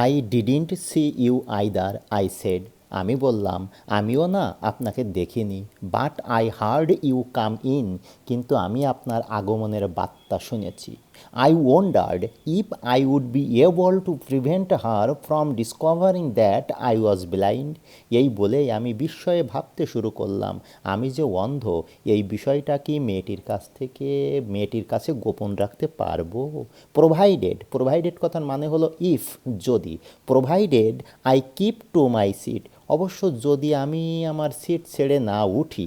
I didn't see you either, I said. আমি বললাম, আমিও না আপনাকে দেখিনি। But I heard you come in, কিন্তু আমি আপনার আগমনের বার্তা শুনেছি। I wondered if I would be able to prevent her from discovering that I was blind. এই বলেই আমি বিস্ময়ে ভাবতে শুরু করলাম, আমি যে অন্ধ এই বিষয়টা কি মেয়েটির কাছে গোপন রাখতে পারবো? প্রোভাইডেড কথার মানে হলো ইফ, যদি। Provided I keep to my seat, অবশ্য যদি আমি আমার সিট ছেড়ে না উঠি।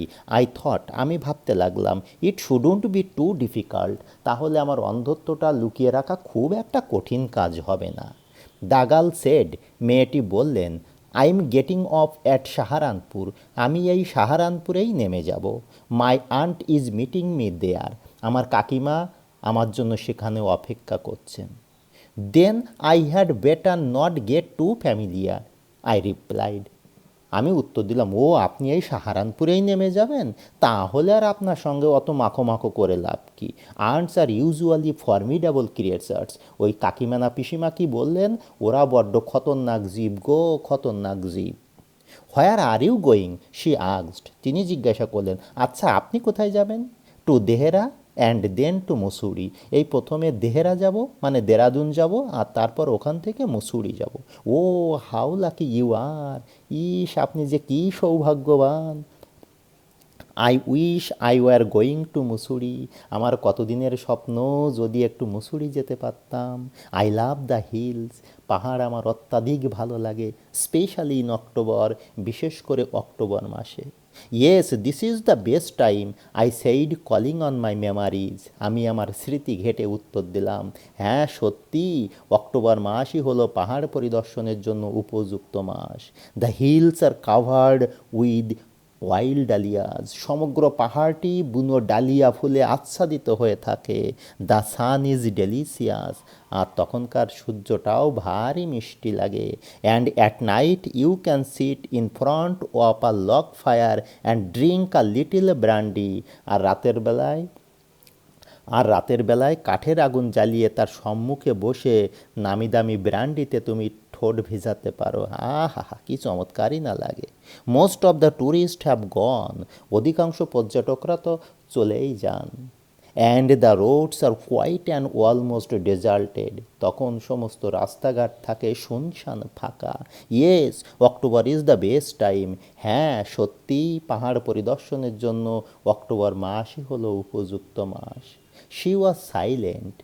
আমি ভাবতে লাগলাম, ইট শুডন্ট বি টু ডিফিকাল্ট, তাহলে আমার অন্ধত্বটা লুকিয়ে রাখা খুব একটা কঠিন কাজ হবে না। দাগাল সেড, মেয়েটি বললেন, I am getting off at Saharanpur, আমি এই সাহারানপুরেই নেমে যাব। My aunt is meeting me there, আমার কাকিমা আমার জন্য সেখানে অপেক্ষা করছেন। Then I had better not get too familiar, I replied. আমি উত্তর দিলাম, ও আপনি এই সাহারানপুরেই নেমে যাবেন? তাহলে আর আপনার সঙ্গে অত মাখো করে লাভ কি? আর্টস আর ইউজুয়ালি ফর্মিডেবল ক্রিয়েচার্স। ওই কাকিমানা পিসিমা কি বললেন, ওরা বড্ড খতরনাক জীব গো, খতরনাক জীব। Where are you going, she asked, তিনি জিজ্ঞাসা করলেন, আচ্ছা আপনি কোথায় যাবেন? To Dehra and then to Mussoorie, এই প্রথমে দেহেরা যাব মানে দেরাদুন যাব, আর তারপর ওখান থেকে মুসুরি যাব। Oh how lucky you are, ইস আপনি যে কী সৌভাগ্যবান। I wish I were going to Mussoorie, আমার কতদিনের স্বপ্ন যদি একটু মুসুরি যেতে পারতাম। আই লাভ দ্য হিলস, পাহাড় আমার অত্যাধিক ভালো লাগে, স্পেশালি ইন অক্টোবর, বিশেষ করে অক্টোবর মাসে। Yes this is the best time, I said calling on my মেমারিজ, আমি আমার স্মৃতি ঘেঁটে উত্তর দিলাম, হ্যাঁ সত্যি, অক্টোবর মাসই হলো পাহাড় পরিদর্শনের জন্য উপযুক্ত মাস। The hills are covered with wild dahlias, সমগ্র পাহাড়টি বুনো ডালিয়া ফুলে আচ্ছাদিত হয়ে থাকে। দ্য সান ইজ ডেলিসিয়াস, আর তখনকার সূর্যটাও ভারী মিষ্টি লাগে। And at night you can sit in front of a log fire and drink a little brandy, আর রাতের বেলায় কাঠের আগুন জ্বালিয়ে তার সম্মুখে বসে নামি দামি ব্র্যান্ডিতে তুমি ঠোঁট ভিজাতে পারো। হা হা, কি চমৎকারই না লাগে। Most of the tourist have gone, অধিকাংশ পর্যটকরা তো চলেই যান। And the roads are quite and almost deserted, তখন সমস্ত রাস্তাঘাট থাকে শুনশান ফাঁকা। Yes October is the best time, হ্যাঁ সত্যিই পাহাড় পরিদর্শনের জন্য অক্টোবর মাসই হলো উপযুক্ত মাস। শি ওয়াজ সাইলেন্ট,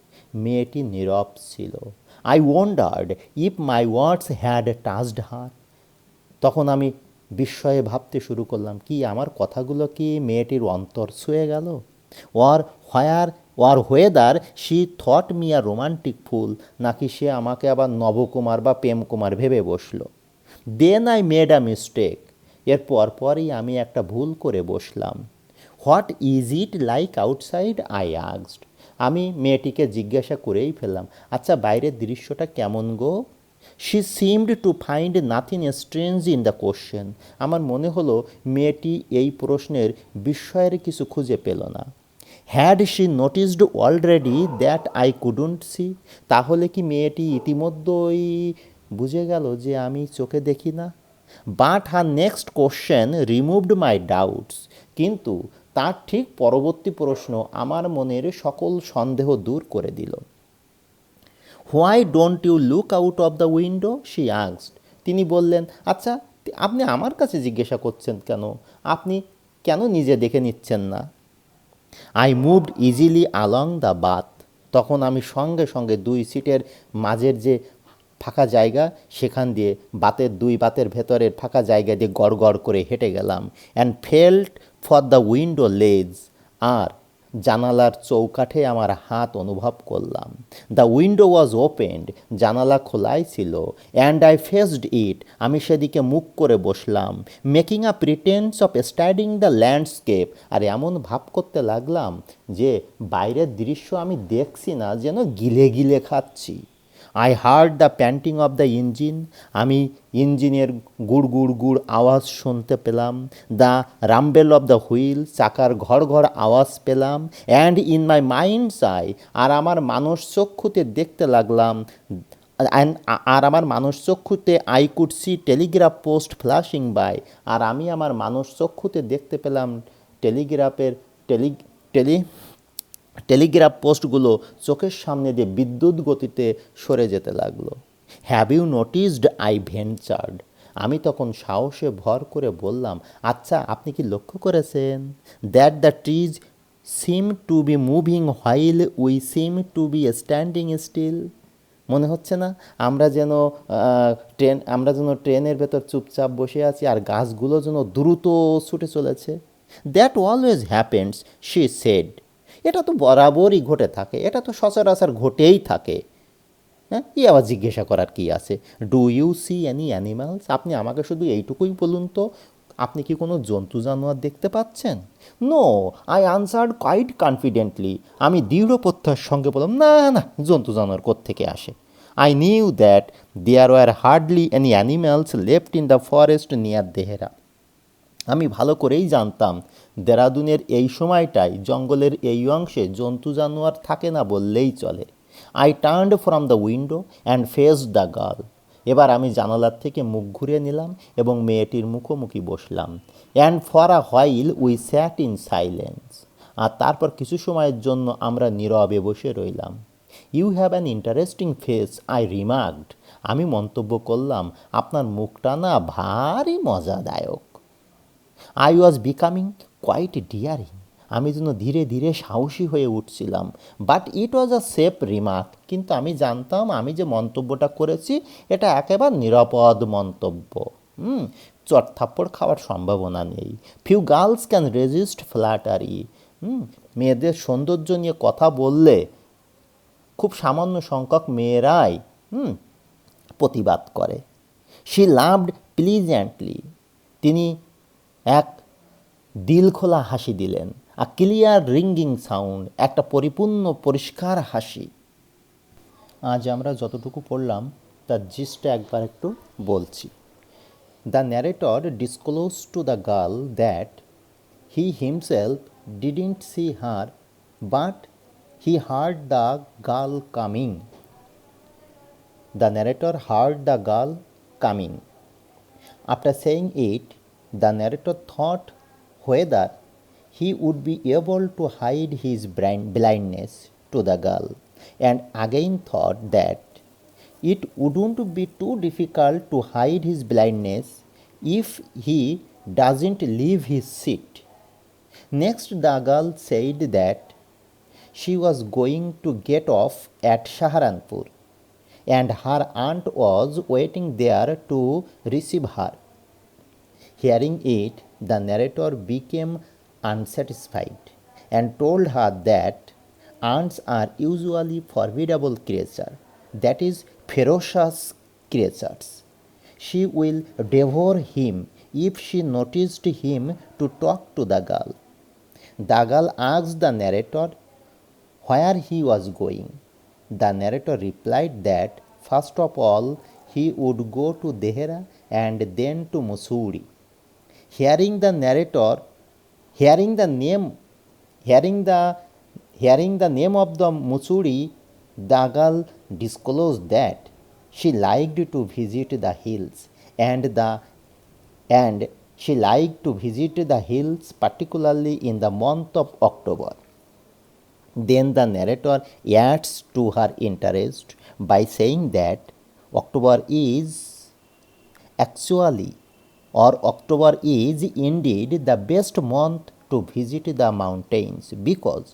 মেয়েটি নীরব ছিল। I wondered if my words had touched her, তখন আমি বিস্ময়ে ভাবতে শুরু করলাম, কি আমার কথাগুলো কি মেয়েটির অন্তর ছুঁয়ে গেল? Or where or whether she thought me a romantic fool, নাকি সে আমাকে আবার নবকুমার বা প্রেমকুমার ভেবে বসলো। Then I made a mistake, এর পরপরই আমি একটা ভুল করে বসলাম। What is it like outside, I asked, আমি মেয়েটিকে জিজ্ঞাসা করেই ফেললাম, আচ্ছা বাইরের দৃশ্যটা কেমন গো? She seemed to find nothing strange in the question, আমার মনে হলো মেয়েটি এই প্রশ্নের বিস্ময়ের কিছু খুঁজে পেল না। Had she noticed already that I couldn't see, তাহলে কি মেয়েটি ইতিমধ্যেই বুঝে গেল যে আমি চোখে দেখি না? But her next question removed my doubts, কিন্তু তার ঠিক পরবর্তী প্রশ্ন আমার মনের সকল সন্দেহ দূর করে দিল। Why don't you look out of the window, she asked, তিনি বললেন, আচ্ছা আপনি আমার কাছে জিজ্ঞাসা করছেন কেন? আপনি কেন নিজে দেখে নিচ্ছেন না? I moved easily along the berth, তখন আমি সঙ্গে সঙ্গে দুই সিটের মাঝের যে ফাঁকা জায়গা সেখান দিয়ে দুই বাতের ভেতরের ফাঁকা জায়গা দিয়ে গড় করে হেঁটে গেলাম। And felt for the window লেজ, আর জানালার চৌকাঠে আমার হাত অনুভব করলাম। দ্য উইন্ডো ওয়াজ ওপেন্ড, জানালা খোলাই ছিল। অ্যান্ড আই ফেসড ইট, আমি সেদিকে মুখ করে বসলাম। Making a pretence of studying the landscape, আর এমন ভাব করতে লাগলাম যে বাইরের দৃশ্য আমি দেখছি না, যেন গিলে গিলে খাচ্ছি। I heard the panting of the engine, আমি ইঞ্জিনের গুড় আওয়াজ শুনতে পেলাম। The rumble of the wheel, চাকার ঘর আওয়াজ পেলাম। And in my mind's eye, আর আমার মানস চক্ষুতে দেখতে লাগলাম আর আমার মানুষ চক্ষুতে I could see telegraph post flashing by, আর আমি আমার মানুষ চক্ষুতে দেখতে পেলাম টেলিগ্রাফের টেলি টেলি টেলিগ্রাফ পোস্টগুলো চোখের সামনে দিয়ে বিদ্যুৎ গতিতে সরে যেতে লাগলো। Have you noticed, I ventured. আমি তখন সাহসে ভর করে বললাম, আচ্ছা আপনি কি লক্ষ্য করেছেন, that the trees seem to be moving while we seem to be standing still. মনে হচ্ছে না আমরা যেন ট্রেনের ভেতর চুপচাপ বসে আছি আর গাছগুলো যেন দ্রুত ছুটে চলেছে। That always happens, she said. এটা তো বরাবরই ঘটে থাকে, এটা তো সচরাচর ঘটেই থাকে। হ্যাঁ, কি আবার জিজ্ঞাসা করার কি আছে? Do you see any animals? আপনি আমাকে শুধু এইটুকুই বলুন তো, আপনি কি কোনো জন্তু জানোয়ার দেখতে পাচ্ছেন? No, I answered quite confidently. আমি দৃঢ় প্রত্যয়ের সঙ্গে বললাম, না না, জন্তু জানোয়ার কোত্থেকে আসে? I knew that there were hardly any animals left in the forest near Dehra. আমি ভালো করেই জানতাম দেরাদুনের এই সময়টায় জঙ্গলের এই অংশে জন্তু জানোয়ার থাকে না বললেই চলে। I turned from the window and faced the girl. এবার আমি জানালার থেকে মুখ ঘুরিয়ে নিলাম এবং মেয়েটির মুখোমুখি বসলাম। And for a while we sat in silence. আর তারপর কিছু সময়ের জন্য আমরা নীরবে বসে রইলাম। You have an interesting face, I remarked. আমি মন্তব্য করলাম, আপনার মুখটা না ভারী মজাদায়ক। I was becoming quite daring. আমি যেন ধীরে ধীরে সাহসী হয়ে উঠছিলাম। But it was a safe remark. কিন্তু আমি জানতাম আমি যে মন্তব্যটা করেছি এটা একেবারে নিরাপদ মন্তব্য। চড়থাপ্পড় খাওয়ার সম্ভাবনা নেই। Few girls can resist flattery. মেয়েদের সৌন্দর্য নিয়ে কথা বললে খুব সামান্য সংখ্যক মেয়েরাই প্রতিবাদ করে। She laughed pleasantly. তিনি এক দিল খোলা হাসি দিলেন। আ ক্লিয়ার রিঙ্গিং সাউন্ড, একটা পরিপূর্ণ পরিষ্কার হাসি। আজ আমরা যতটুকু পড়লাম তার জিস্টটা একবার একটু বলছি। The narrator disclose to the girl that he himself didn't see her, but he heard the girl coming. The narrator heard the girl coming. After saying it, the narrator thought whether he would be able to hide his blindness to the girl, and again thought that it wouldn't be too difficult to hide his blindness if he doesn't leave his seat. Next, the girl said that she was going to get off at Saharanpur, and her aunt was waiting there to receive her. Hearing it, the narrator became unsatisfied and told her that ants are usually formidable creatures, that is, ferocious creatures. She will devour him if she noticed him to talk to the girl. The girl asked the narrator where he was going. The narrator replied that first of all he would go to Dehra and then to Mussoorie. Hearing the name of the Mussoorie, the girl disclosed that she liked to visit the hills, and she liked to visit the hills particularly in the month of October. Then the narrator adds to her interest by saying that October is indeed the best month to visit the mountains, because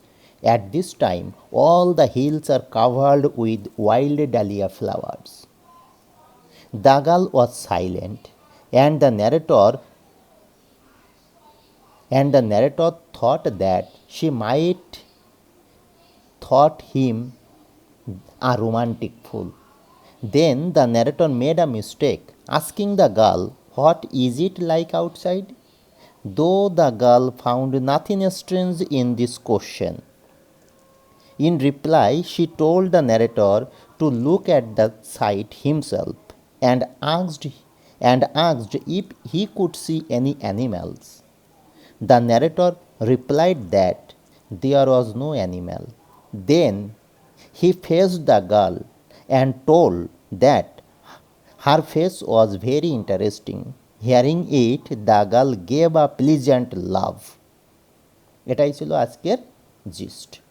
at this time all the hills are covered with wild dahlia flowers. The girl was silent, and the narrator thought that she might thought him a romantic fool. Then the narrator made a mistake, asking the girl, what is it like outside? Though the girl found nothing strange in this question. In reply, she told the narrator to look at the sight himself and asked if he could see any animals. The narrator replied that there was no animal. Then he faced the girl and told that her face was very interesting. Hearing it the girl gave a pleasant laugh. এটাই ছিল আজকের gist.